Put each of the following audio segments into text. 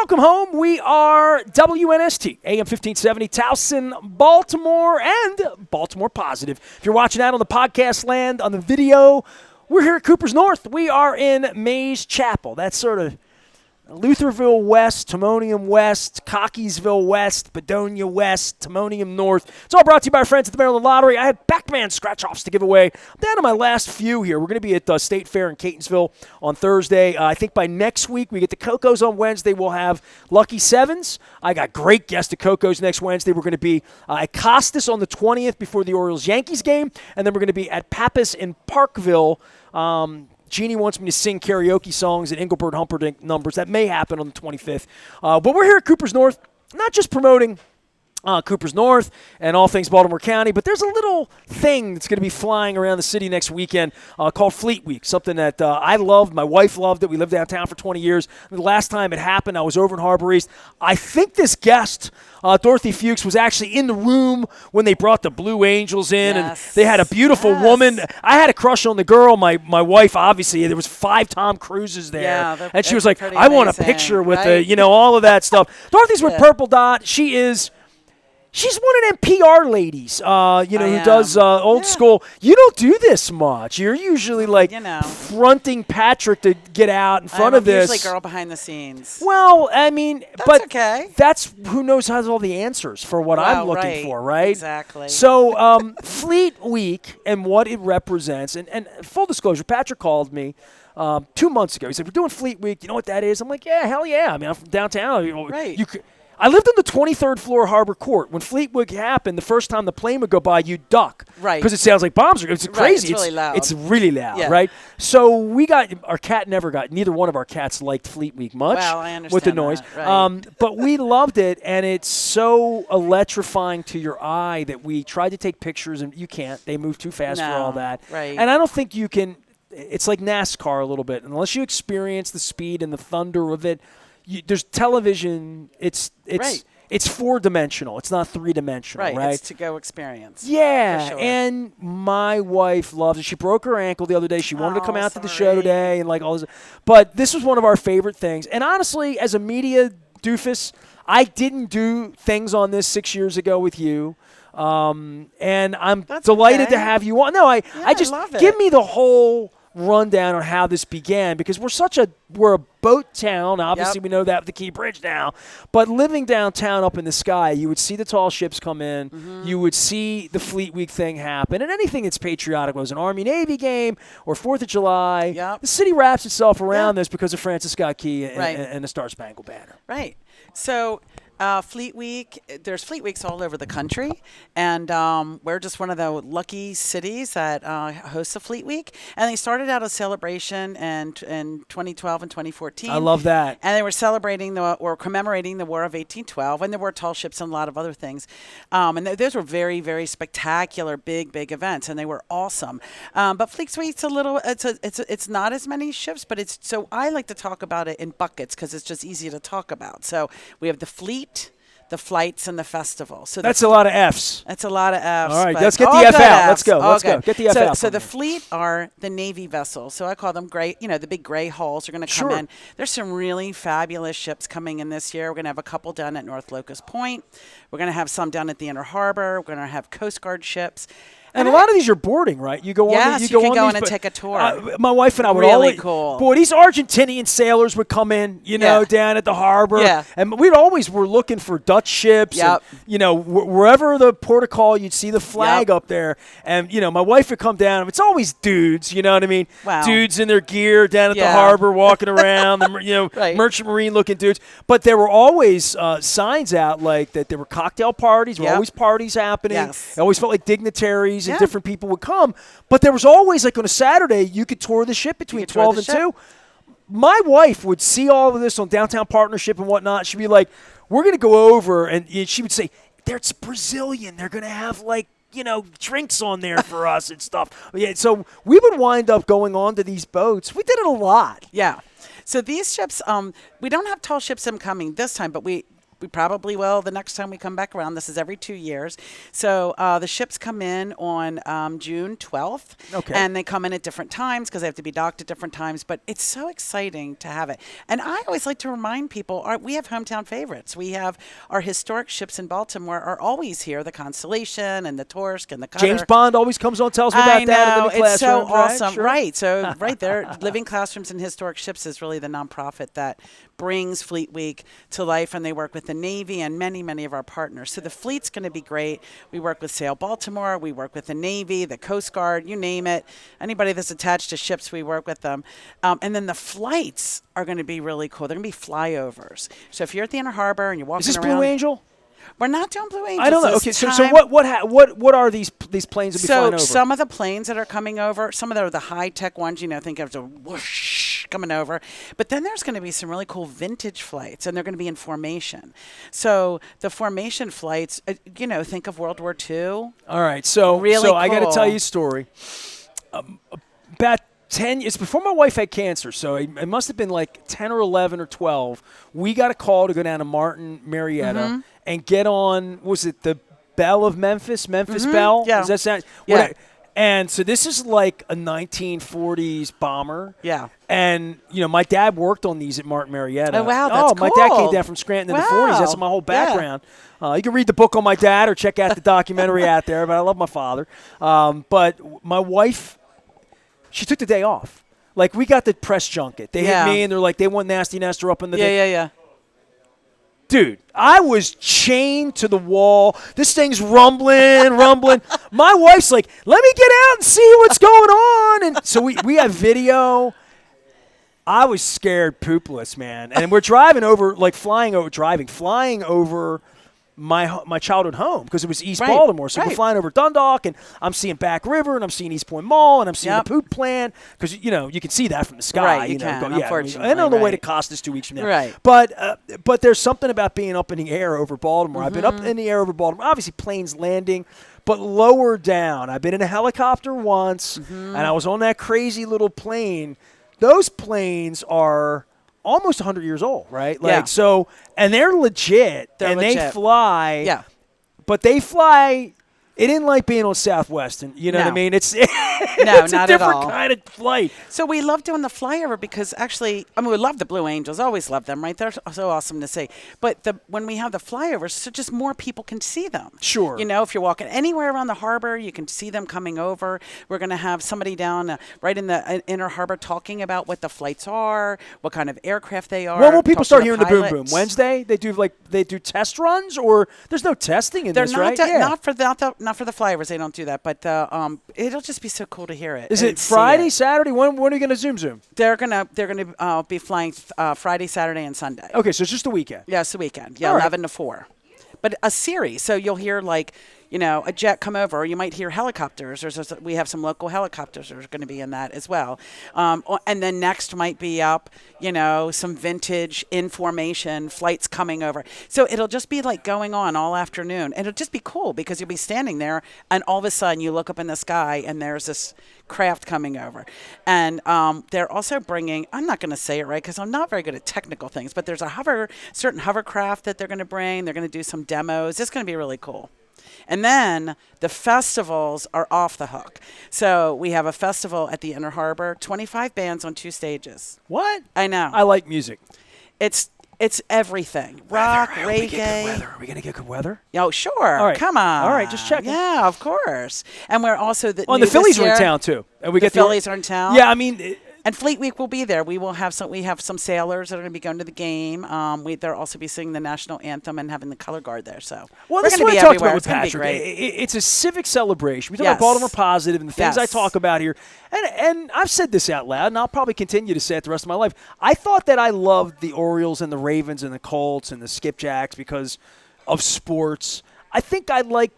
Welcome home. We are WNST, AM 1570, Towson, Baltimore, and Baltimore Positive. If you're watching out on the podcast land, on the video, we're here at Cooper's North. We are in Mays Chapel. That's sort of Lutherville West, Timonium West, Cockeysville West, Bedonia West, Timonium North. It's all brought to you by our friends at the Maryland Lottery. I have Backman scratch-offs to give away. I'm down to my last few here. We're going to be at State Fair in Catonsville on Thursday. I think by next week, we get the Coco's on Wednesday. We'll have Lucky Sevens. I got great guests at Coco's next Wednesday. We're going to be at Costas on the 20th before the Orioles-Yankees game, and then we're going to be at Pappas in Parkville. Jeannie wants me to sing karaoke songs and Engelbert Humperdinck numbers. That may happen on the 25th. But we're here at Cooper's North, not just promoting Cooper's North and all things Baltimore County, but there's a little thing that's going to be flying around the city next weekend called Fleet Week, something that I loved. My wife loved it. We lived downtown for 20 years. The last time it happened, I was over in Harbor East. I think this guest, Dorothy Fuchs, was actually in the room when they brought the Blue Angels in, and they had a beautiful woman. I had a crush on the girl. My wife, obviously, there was 5 Tom Cruises there, and she was like, I want a picture with all of that stuff. Dorothy's with Purple Dot. She's one of them PR ladies, who does old school. You don't do this much. You're usually fronting Patrick to get out in front of this. I'm usually girl behind the scenes. Well, I mean, that's okay. That's who knows has all the answers for what I'm looking for, right? Exactly. So Fleet Week and what it represents, and full disclosure, Patrick called me 2 months ago. He said, we're doing Fleet Week. You know what that is? I'm like, yeah, hell yeah. I mean, I'm from downtown. Right. I lived on the 23rd floor of Harbor Court. When Fleet Week happened, the first time the plane would go by, you'd duck. Right. Because it sounds like bombs are. It's crazy. It's really loud. It's really loud, right? So neither one of our cats liked Fleet Week much. Well, I understand with the noise. that, right. But we loved it, and it's so electrifying to your eye that we tried to take pictures, and you can't. They move too fast for all that. Right. And I don't think you can. It's like NASCAR a little bit. Unless you experience the speed and the thunder of it, there's television. It's 4-dimensional. It's not 3-dimensional, right? It's to-go experience. Yeah, sure. And my wife loves it. She broke her ankle the other day. She wanted to come out to the show today and all this. But this was one of our favorite things. And honestly, as a media doofus, I didn't do things on this 6 years ago with you. And I'm delighted to have you on. No, I just love it. Give me the whole rundown on how this began, because we're a boat town. Obviously, we know that with the Key Bridge now. But living downtown up in the sky, you would see the tall ships come in. Mm-hmm. You would see the Fleet Week thing happen. And anything that's patriotic, whether it was an Army-Navy game or 4th of July, the city wraps itself around this because of Francis Scott Key and the Star-Spangled Banner. Right. So Fleet Week, there's Fleet Weeks all over the country, and we're just one of the lucky cities that hosts a Fleet Week. And they started out a celebration in 2012 and 2014. I love that. And they were commemorating the War of 1812, and there were tall ships and a lot of other things. And those were very, very spectacular, big events, and they were awesome. But Fleet Week's it's not as many ships, but so I like to talk about it in buckets because it's just easy to talk about. So we have the fleet, the flights, and the festival. So that's a lot of Fs. That's a lot of Fs. All right, let's get the F out. Let's go. Let's go. Get the F out. So the fleet are the Navy vessels. So I call them gray. The big gray hulls are going to come in. There's some really fabulous ships coming in this year. We're going to have a couple down at North Locust Point. We're going to have some down at the Inner Harbor. We're going to have Coast Guard ships. And a lot of these are boarding, right? You go on. Yes, you can go in and take a tour. My wife and I would really cool. Boy, these Argentinian sailors would come in, down at the harbor. Yeah. And we'd always were looking for Dutch ships. Yep. And, wherever the port of call, you'd see the flag up there. And, my wife would come down. It's always dudes, you know what I mean? Wow. Dudes in their gear down at the harbor walking around, merchant marine looking dudes. But there were always signs out like that there were cocktail parties. There were always parties happening. Yes. It always felt like dignitaries and different people would come. But there was always, like on a Saturday, you could tour the ship between 12 and 2. My wife would see all of this on Downtown Partnership and whatnot. She'd be like, we're going to go over. And she would say, it's Brazilian. They're going to have drinks on there for us and stuff. So we would wind up going on to these boats. We did it a lot. Yeah. So these ships, we don't have tall ships coming this time, but we probably will the next time we come back around. This is every 2 years. So the ships come in on June 12th. Okay. And they come in at different times because they have to be docked at different times. But it's so exciting to have it. And I always like to remind people, we have hometown favorites. We have our historic ships in Baltimore are always here, the Constellation and the Torsk and the Cutter. James Bond always comes on and tells me about that. I know, it's so awesome. Sure. Right. So right there, Living Classrooms and Historic Ships is really the nonprofit that brings Fleet Week to life, and they work with the Navy and many, many of our partners. So the fleet's going to be great. We work with Sail Baltimore. We work with the Navy, the Coast Guard, you name it. Anybody that's attached to ships, we work with them. And then the flights are going to be really cool. They're going to be flyovers. So if you're at the Inner Harbor and you're walking Is this around. Blue Angel? We're not doing Blue Angels. I don't know. this Okay, so time. what are these planes that be flying over? So some of the planes that are coming over, some of them are the high-tech ones, think of the whoosh coming over. But then there's going to be some really cool vintage flights, and they're going to be in formation. So the formation flights, think of World War II. All right, so really I got to cool. tell you a story. About 10 years before my wife had cancer, so it must have been like 10 or 11 or 12, we got a call to go down to Martin Marietta and get on, was it the Belle of Memphis Belle? Yeah. Does that sound? Yeah. And so this is like a 1940s bomber. Yeah. And, my dad worked on these at Martin Marietta. Oh, wow, that's my dad cool. came down from Scranton in the Wow. 40s. That's my whole Yeah. background. You can read the book on my dad or check out the documentary out there, but I love my father. But my wife, she took the day off. Like, we got the press junket. They hit me, and they're like, they want Nasty Nestor up in the thing. Yeah. Dude, I was chained to the wall. This thing's rumbling. My wife's like, let me get out and see what's going on. And so we have video. I was scared poopless, man. And we're driving over, flying over my childhood home because it was East Baltimore. So we're flying over Dundalk, and I'm seeing Back River, and I'm seeing East Point Mall, and I'm seeing the poop plant because you can see that from the sky. Right, you can, unfortunately. And on the way to Costas 2 weeks from now. Right. But there's something about being up in the air over Baltimore. I've been up in the air over Baltimore. Obviously, planes landing, but lower down. I've been in a helicopter once, and I was on that crazy little plane. Those planes are almost 100 years old, right? So, and they're legit, they fly. Yeah. But they fly. It isn't like being on Southwestern. You know what I mean? It's no, it's a not different at all. kind of flight. So we love doing the flyover because actually, we love the Blue Angels. Always love them, right? They're so awesome to see. But when we have the flyovers, so just more people can see them. Sure. If you're walking anywhere around the harbor, you can see them coming over. We're going to have somebody down right in the Inner Harbor talking about what the flights are, what kind of aircraft they are. When will people start hearing the boom pilots. boom? Wednesday? They do test runs, or there's no testing in They're this, not right? not for the flyovers. They don't do that, but it'll just be so cool to hear it. Is it Friday, Saturday? When are you going to zoom? They're gonna be flying Friday, Saturday, and Sunday. Okay, so it's just the weekend. Yeah, it's the weekend. Yeah, All right. 11 to 4. But a series, so you'll hear a jet come over, or you might hear helicopters. We have some local helicopters that are going to be in that as well. And then next might be up, some vintage in formation flights coming over. So it'll just be going on all afternoon. And it'll just be cool because you'll be standing there, and all of a sudden you look up in the sky, and there's this craft coming over. And they're also bringing, I'm not going to say it right because I'm not very good at technical things, but there's certain hovercraft that they're going to bring. They're going to do some demos. It's going to be really cool. And then the festivals are off the hook. So we have a festival at the Inner Harbor, 25 bands on 2 stages. What? I know. I like music. It's everything. Rock, reggae. Are we going to get good weather? Oh, sure. All right. Come on. All right, just checking. Yeah, of course. And we're also the Phillies are in town too. And we the get Phillies are in town. Yeah, I mean. And Fleet Week will be there. We have some sailors that are going to be going to the game. They'll also be singing the national anthem and having the color guard there. So this is what I talked about with Patrick. It's a civic celebration. We talk about Baltimore Positive and the things I talk about here. And I've said this out loud, and I'll probably continue to say it the rest of my life. I thought that I loved the Orioles and the Ravens and the Colts and the Skipjacks because of sports. I think I like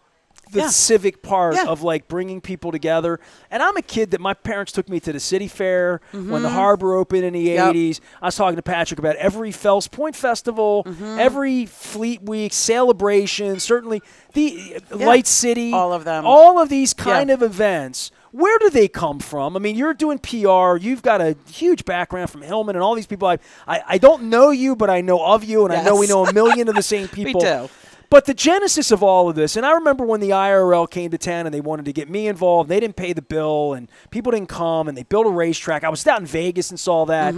the civic part of bringing people together. And I'm a kid that my parents took me to the city fair when the harbor opened in the 80s. I was talking to Patrick about every Fells Point Festival, every Fleet Week celebration, certainly the Light City. All of them. All of these kind of events Where do they come from? I mean, you're doing PR. You've got a huge background from Hillman and all these people. I don't know you, but I know of you, and I know we know a million of the same people. We do. But the genesis of all of this, and I remember when the IRL came to town and they wanted to get me involved, they didn't pay the bill, and people didn't come, and they built a racetrack. I was out in Vegas and saw that.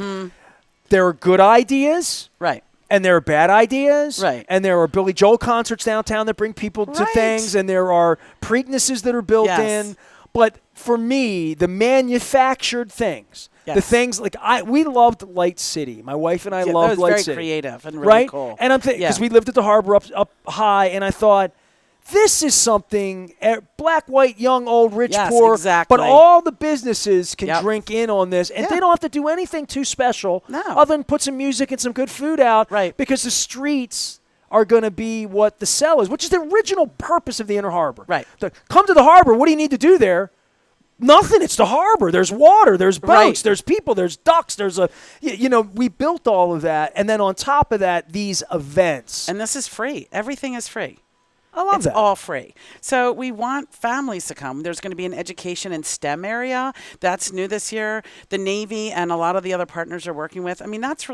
There are good ideas. Right. And there are bad ideas. Right. And there are Billy Joel concerts downtown that bring people to things, and there are Preaknesses that are built in. But for me, the manufactured things, the things like we loved Light City. My wife and I loved Light City. Very creative and really cool. And I'm thinking, because we lived at the harbor up high, and I thought, this is something black, white, young, old, rich, poor. Exactly. But all the businesses can drink in on this, and they don't have to do anything too special other than put some music and some good food out. Right. Because the streets are going to be what the sell is, which is the original purpose of the Inner Harbor. Right. Come to the harbor. What do you need to do there? Nothing. It's the harbor. There's water. There's boats. There's people. There's ducks. There's we built all of that. And then on top of that, these events. And this is free. Everything is free. I love that. It's all free. So we want families to come. There's going to be an education and STEM area. That's new this year. The Navy and a lot of the other partners are working with. I mean, that's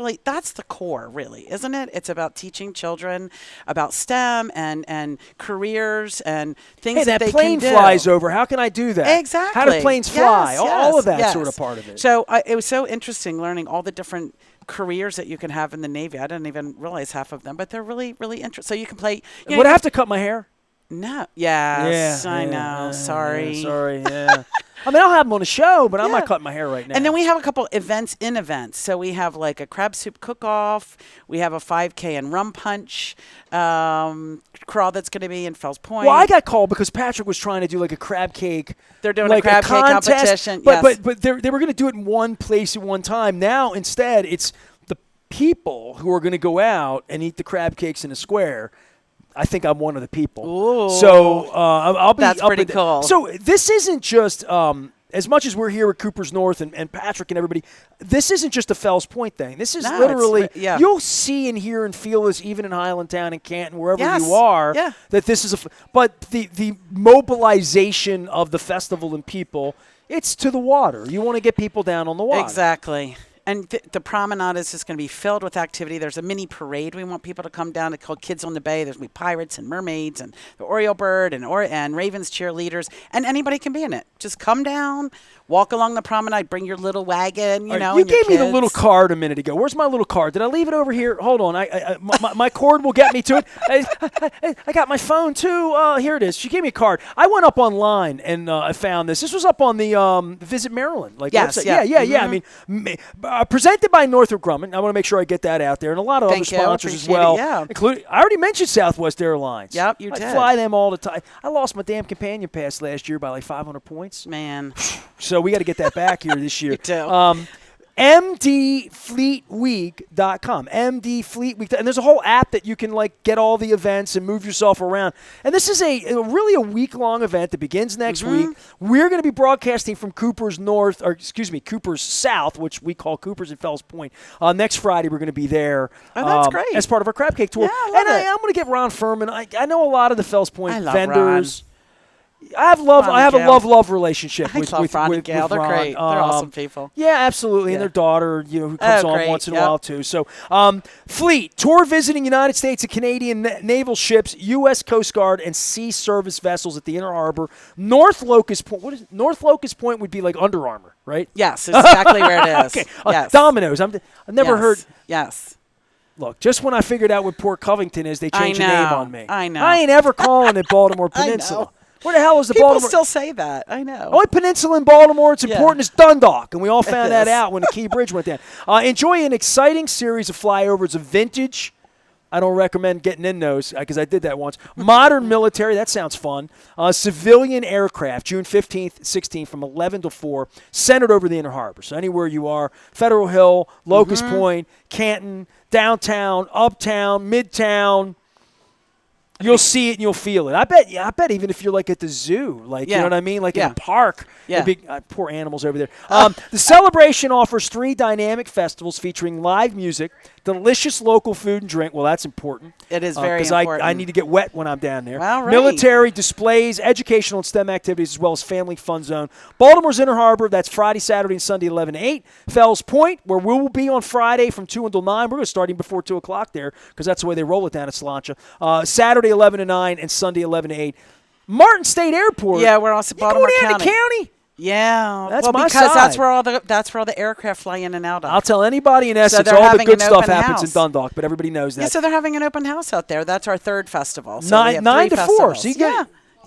the core, really, isn't it? It's about teaching children about STEM and careers and things that they can do. Hey, that plane flies over. How can I do that? Exactly. How do planes fly? All of that sort of part of it. So it was so interesting learning all the different careers that you can have in the Navy. I didn't even realize half of them, but they're really, really interesting. So you can play. Would I have to cut my hair? No. Yes. I know. Sorry. Yeah. I mean, I'll have them on the show, but I'm not cutting my hair right now. And then we have a couple events. So we have like a crab soup cook-off. We have a 5K and rum punch crawl that's going to be in Fells Point. Well, I got called because Patrick was trying to do like a crab cake. They're doing a crab cake competition. But they were going to do it in one place at one time. Now, instead, it's the people who are going to go out and eat the crab cakes in a square. I think I'm one of the people. Ooh. So I'll be. That's pretty cool. So this isn't just as much as we're here at Cooper's North and Patrick and everybody. This isn't just a Fells Point thing. This is literally you'll see and hear and feel this even in Highlandtown and Canton, wherever you are. Yeah. That this is but the mobilization of the festival and people, it's to the water. You want to get people down on the water. Exactly. And the promenade is just going to be filled with activity. There's a mini parade. We want people to come down. It's called Kids on the Bay. There's going to be pirates and mermaids and the Oriole Bird and Ravens cheerleaders. And anybody can be in it. Just come down, walk along the promenade, bring your little wagon, you know. You gave me the little card a minute ago. Where's my little card? Did I leave it over here? Hold on. My cord will get me to it. I got my phone, too. Here it is. She gave me a card. I went up online and I found this. This was up on the Visit Maryland website. Yeah. I mean, presented by Northrop Grumman. I want to make sure I get that out there. And a lot of other sponsors as well. Including, I already mentioned Southwest Airlines. Yep, you did. I fly them all the time. I lost my damn companion pass last year by like 500 points. Man. So we got to get that back here this year. You do. MDFleetweek.com. MD Fleet Week. And there's a whole app that you can like get all the events and move yourself around. And this is really a week-long event that begins next week. We're going to be broadcasting from Cooper's South, which we call Cooper's at Fells Point. Next Friday, we're going to be there. Oh, that's great. As part of our crab cake tour. Yeah, I love it. I'm going to get Ron Furman. I know a lot of the Fells Point vendors. Ron. I have a love relationship with Ron and Gail. They're Ron. great. They're awesome people. Yeah, absolutely. And their daughter, who comes on once in a while too. So, fleet tour visiting United States and Canadian naval ships, U.S. Coast Guard, and sea service vessels at the Inner Harbor. North Locust Point. What is it? North Locust Point would be like Under Armour, right? Yes, it's exactly where it is. Okay. Yes. Domino's. I've never heard. Yes. Look, just when I figured out what Port Covington is, they changed the name on me. I know. I ain't ever calling it Baltimore Peninsula. Where the hell is the Baltimore? People still say that. I know. Only peninsula in Baltimore it's important is Dundalk, and we all found that out when the Key Bridge went down. Enjoy an exciting series of flyovers of vintage. I don't recommend getting in those because I did that once. Modern military, that sounds fun. Civilian aircraft, June 15th, 16th, from 11 to 4, centered over the Inner Harbor. So anywhere you are, Federal Hill, Locust Point, Canton, downtown, uptown, midtown. You'll see it and you'll feel it. I bet even if you're like at the zoo, you know what I mean, like in a park. Yeah. Poor animals over there. The celebration offers 3 dynamic festivals featuring live music, delicious local food and drink. Well, that's important. It is very important. I need to get wet when I'm down there. Well, right. Military displays, educational and STEM activities, as well as family fun zone. Baltimore's Inner Harbor, that's Friday, Saturday, and Sunday, 11 to 8. Fells Point, where we will be on Friday from 2 until 9. We're going to start even before 2 o'clock there because that's the way they roll it down at Slancha. Saturday, 11 to 9, and Sunday, 11 to 8. Martin State Airport. Yeah, we're also Baltimore County. You going down to county? Yeah, that's because side. that's where all the aircraft fly in and out of. I'll tell anybody in Essex, all the good stuff happens in Dundalk, but everybody knows that. Yeah, so they're having an open house out there. That's our third festival. So 9 to 4. So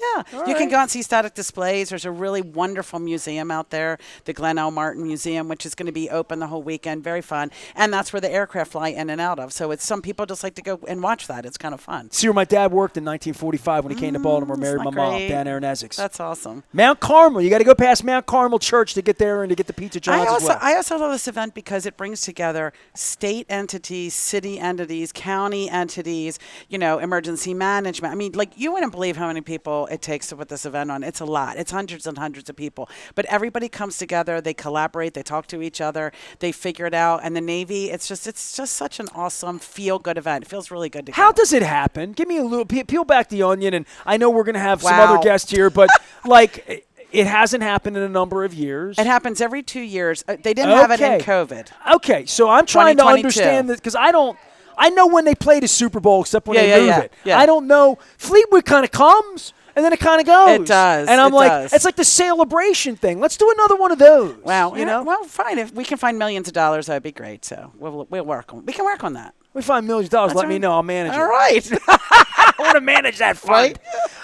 Yeah, you can go out and see static displays. There's a really wonderful museum out there, the Glenn L. Martin Museum, which is going to be open the whole weekend. Very fun. And that's where the aircraft fly in and out of. So it's some people just like to go and watch that. It's kind of fun. See where my dad worked in 1945 when he came to Baltimore, married my mom down there in Essex. That's awesome. Mount Carmel. You got to go past Mount Carmel Church to get there and to get the Pizza John's as well. I also love this event because it brings together state entities, city entities, county entities, emergency management. I mean, like, you wouldn't believe how many people it takes to put this event on. It's a lot. It's hundreds and hundreds of people. But everybody comes together. They collaborate. They talk to each other. They figure it out. And the Navy, it's just such an awesome, feel-good event. It feels really good to go. How does it happen? Give me a little peel back the onion. And I know we're going to have some other guests here, but like, it hasn't happened in a number of years. It happens every 2 years. They didn't have it in COVID. Okay, so I'm trying to understand this because I know when they play the Super Bowl, except when they move it. Yeah. I don't know. Fleetwood kind of comes. And then it kind of goes. It does. And I'm like, it's like the celebration thing. Let's do another one of those. Wow. Well, fine. If we can find millions of dollars, that'd be great. So we can work on that. We find millions of dollars. Let me know. I'll manage it. All right. I want to manage that fund.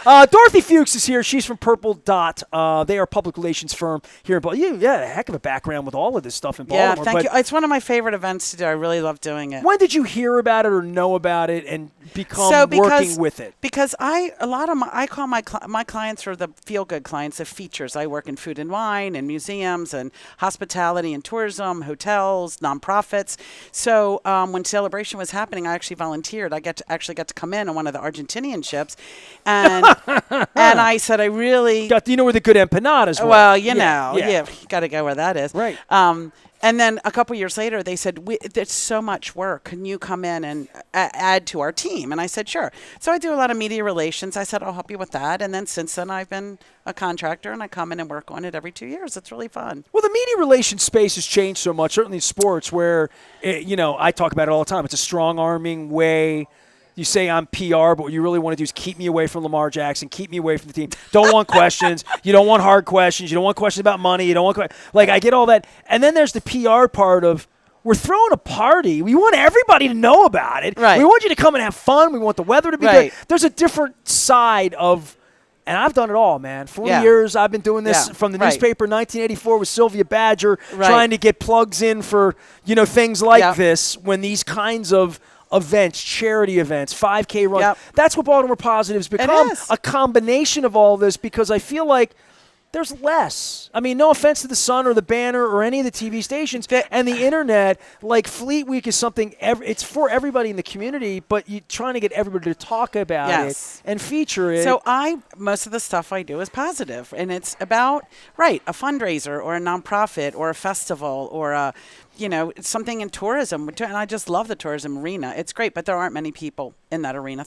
Right? Dorothy Fuchs is here. She's from Purple Dot. They are a public relations firm here in Baltimore. You a heck of a background with all of this stuff in Baltimore. Yeah, thank you. It's one of my favorite events to do. I really love doing it. When did you hear about it or know about it and become working with it? Because I call my clients are the feel-good clients, the features. I work in food and wine and museums and hospitality and tourism, hotels, nonprofits. So when Celebration was happening, I actually volunteered. I actually got to come in on one of the Argentinian ships, and and I said I really you know where the good empanadas were. Well, you got to go where that is. Right. And then a couple years later, they said, there's so much work. Can you come in and add to our team? And I said, sure. So I do a lot of media relations. I said, I'll help you with that. And then since then, I've been a contractor, and I come in and work on it every 2 years. It's really fun. Well, the media relations space has changed so much, certainly in sports, where, I talk about it all the time. It's a strong-arming way. You say I'm PR, but what you really want to do is keep me away from Lamar Jackson, keep me away from the team. Don't want questions. You don't want hard questions. You don't want questions about money. You don't want I get all that. And then there's the PR part of we're throwing a party. We want everybody to know about it. Right. We want you to come and have fun. We want the weather to be good. There's a different side of – and I've done it all, man. 40 years I've been doing this from the newspaper, 1984 with Sylvia Badger, trying to get plugs in for, things like this when these kinds of – events, charity events, 5K runs. Yep. That's what Baltimore Positive's become, a combination of all this, because I feel like there's less. I mean, no offense to the Sun or the Banner or any of the TV stations and the Internet. Like, Fleet Week is something, it's for everybody in the community, but you're trying to get everybody to talk about it and feature it. So most of the stuff I do is positive, and it's about, a fundraiser or a nonprofit or a festival or something in tourism. And I just love the tourism arena. It's great, but there aren't many people in that arena.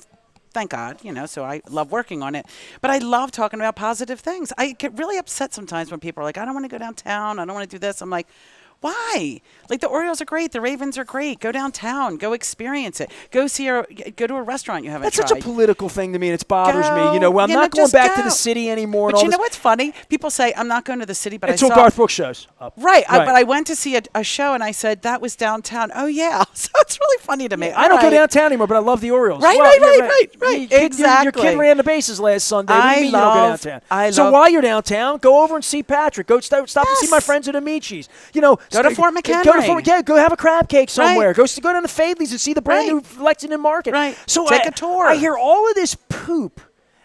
Thank God, so I love working on it. But I love talking about positive things. I get really upset sometimes when people are like, I don't want to go downtown. I don't want to do this. I'm like, why? Like, the Orioles are great. The Ravens are great. Go downtown. Go experience it. Go to a restaurant you haven't tried. That's such a political thing to me, and it bothers me. Well, I'm not going back to the city anymore. But you know what's funny? People say, I'm not going to the city, but until Garth Brooks shows up. Right. But I went to see a show, and I said, that was downtown. Oh, yeah. So it's really funny to me. I don't go downtown anymore, but I love the Orioles. Right. Exactly. Your kid ran the bases last Sunday. What do you mean you don't go downtown? So while you're downtown, go over and see Patrick. Go stop and see my friends at Amici's. Go to Fort McHenry. Go have a crab cake somewhere. Go down to Fadley's and see the brand new Lexington Market. Right. So take a tour. I hear all of this poop.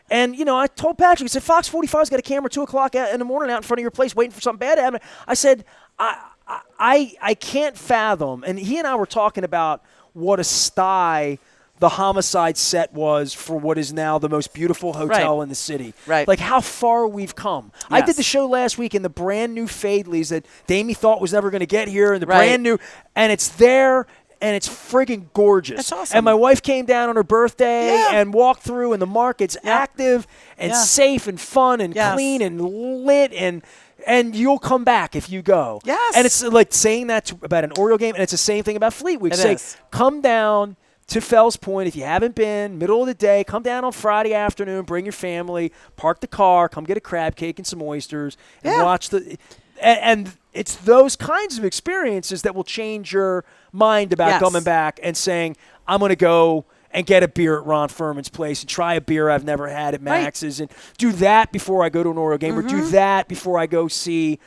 And, I told Patrick, I said, Fox 45's got a camera 2 o'clock in the morning out in front of your place waiting for something bad to happen. I said, I can't fathom. And he and I were talking about what a sty the Homicide set was for what is now the most beautiful hotel in the city. Right. Like, how far we've come. Yes. I did the show last week in the brand new Fadley's that Damie thought was never going to get here, and the brand new, and it's there. and it's friggin' gorgeous. That's awesome. And my wife came down on her birthday Yeah. and walked through, and the market's active and safe and fun and clean and lit, and you'll come back if you go. Yes. And it's like saying that about an Oriole game, and it's the same thing about Fleet Week. It is. Come down to Fells Point if you haven't been, middle of the day. Come down on Friday afternoon, bring your family, park the car, come get a crab cake and some oysters, and watch the – and it's those kinds of experiences that will change your mind about coming back and saying, I'm going to go – and get a beer at Ron Furman's place and try a beer I've never had at Max's and do that before I go to an Oriole game or do that before I go see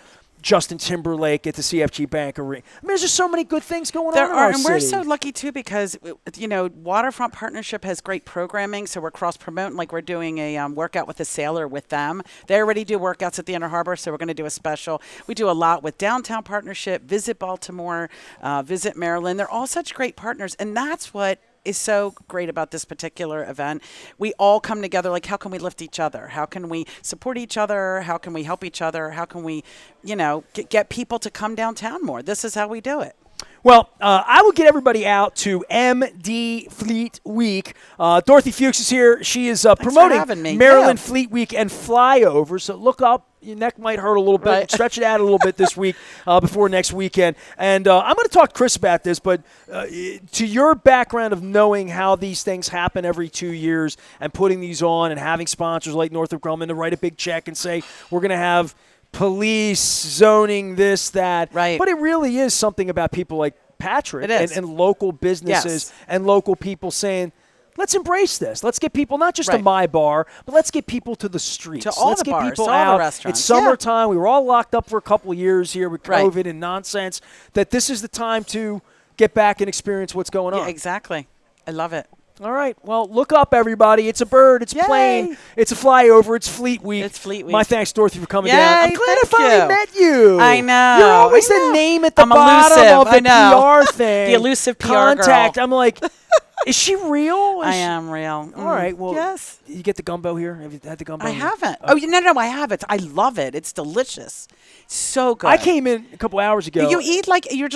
Justin Timberlake at the CFG Bank Arena. I mean, there's just so many good things going on in our and city. we're so lucky, too, because, Waterfront Partnership has great programming, so we're cross-promoting. Like, we're doing a workout with a sailor with them. They already do workouts at the Inner Harbor, so we're going to do a special. We do a lot with Downtown Partnership, Visit Baltimore, Visit Maryland. They're all such great partners, and that's what is so great about this particular event. We all come together, like, how can we lift each other? How can we support each other? How can we help each other? How can we, get people to come downtown more? This is how we do it. Well, I will get everybody out to MD Fleet Week. Dorothy Fuchs is here. She is promoting Maryland Fleet Week and Flyover. So look up. Your neck might hurt a little bit. Right. Stretch it out a little bit this week before next weekend. And I'm going to talk to Chris about this, but to your background of knowing how these things happen every 2 years and putting these on and having sponsors like Northrop Grumman to write a big check and say, we're going to have police, zoning, this, that. Right. But it really is something about people like Patrick and local businesses and local people saying, let's embrace this. Let's get people not just to my bar, but let's get people to the streets. To all let's the get bars, people to out. all the restaurants. It's summertime. We were all locked up for a couple of years here with Right. COVID and nonsense. That this is the time to get back and experience what's going on. Yeah, exactly. I love it. All right. Well, look up, everybody. It's a bird. It's a plane. It's a flyover. It's Fleet Week. It's Fleet Week. My thanks, Dorothy, for coming Yay, down. I'm glad I thank finally you. met you. I know. You're always I know. the name at the I'm bottom elusive. of the I know. PR thing. The elusive PR Contact. girl. I'm like, is she real? I am real. All right. Well, yes. You get the gumbo here? Have you had the gumbo? I here? haven't. Oh, no, I have it. I love it. It's delicious. So good. I came in a couple hours ago. You eat like you're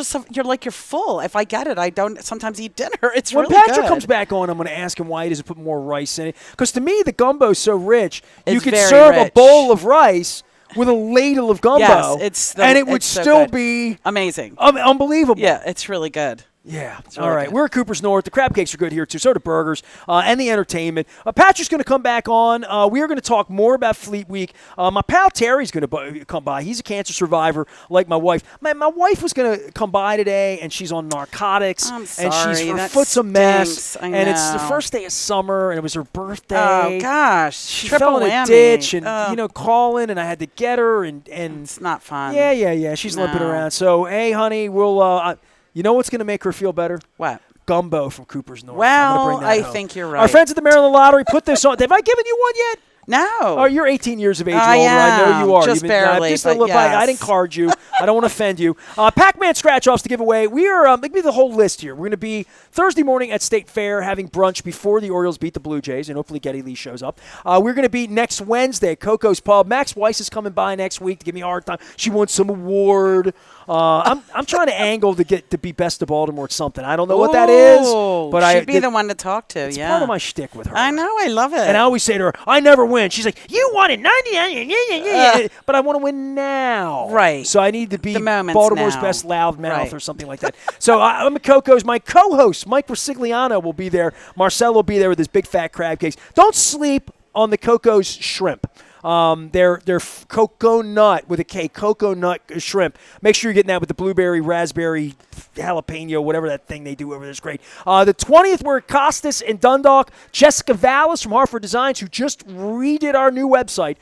full. If I get it, I don't sometimes eat dinner. It's when really Patrick good. comes back on, I'm going to ask him why he doesn't put more rice in it. Because to me, the gumbo is so rich. You It's could very serve a rich. bowl of rice with a ladle of gumbo, Yes, and it would it's so still good. be amazing. unbelievable. Yeah, it's really good. Yeah. really All right. good. We're at Cooper's North. The crab cakes are good here, too. So do burgers and the entertainment. Patrick's going to come back on. We are going to talk more about Fleet Week. My pal Terry's going to come by. He's a cancer survivor like my wife. My wife was going to come by today, and she's on narcotics. I'm sorry. And her That foot's a mess. stinks. I and it's the know. first day of summer, and it was her birthday. Oh, gosh. She Triple fell in a whammy. ditch and, Ugh. calling, and I had to get her. And It's not fun. Yeah. She's limping No. around. So, hey, honey, we'll you know what's going to make her feel better? What? Gumbo from Cooper's North. I'm Well, gonna bring that I home. think you're Our right. friends at the Maryland Lottery put this on. Have I given you one yet? No. Oh, you're 18 years of age I or older. I know am. you are. Just barely, just a but little bit. I yes. didn't card you. I don't want to offend you. Pac-Man scratch-offs to give away. We are give me the whole list here. We're going to be Thursday morning at State Fair having brunch before the Orioles beat the Blue Jays, and hopefully Getty Lee shows up. We're going to be next Wednesday at Coco's Pub. Max Weiss is coming by next week to give me a hard time. She wants some award. I'm trying to angle to get to be best of Baltimore at something. I don't know what that is, but she'd be the one to talk to. it's Yeah, part of my shtick with her. I know. I love it. And I always say to her, I never win. She's like, you won it 99, but I want to win now. Right. So I need to be The moment's Baltimore's now. best loudmouth Right. or something like that. So I'm at Coco's. My co-host, Mike Rosigliano, will be there. Marcel will be there with his big fat crab cakes. Don't sleep on the Coco's shrimp. They're cocoa nut with a K, cocoa nut shrimp. Make sure you're getting that with the blueberry, raspberry, jalapeno, whatever that thing they do over there is great. The 20th, we're at Costas in Dundalk. Jessica Vallis from Hartford Designs, who just redid our new website.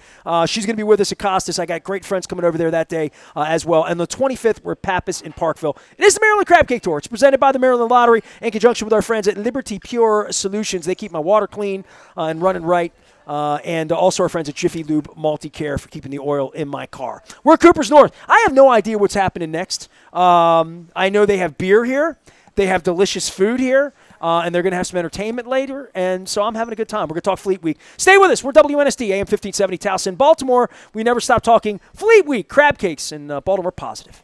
She's going to be with us at Costas. I got great friends coming over there that day as well. And the 25th, we're at Pappas in Parkville. It is the Maryland Crab Cake Tour. It's presented by the Maryland Lottery in conjunction with our friends at Liberty Pure Solutions. They keep my water clean and running right. And also our friends at Jiffy Lube Multi-Care for keeping the oil in my car. We're at Cooper's North. I have no idea what's happening next. I know they have beer here. They have delicious food here. And they're going to have some entertainment later. And so I'm having a good time. We're going to talk Fleet Week. Stay with us. We're WNST, AM 1570, Towson, Baltimore. We never stop talking Fleet Week, crab cakes, and Baltimore Positive.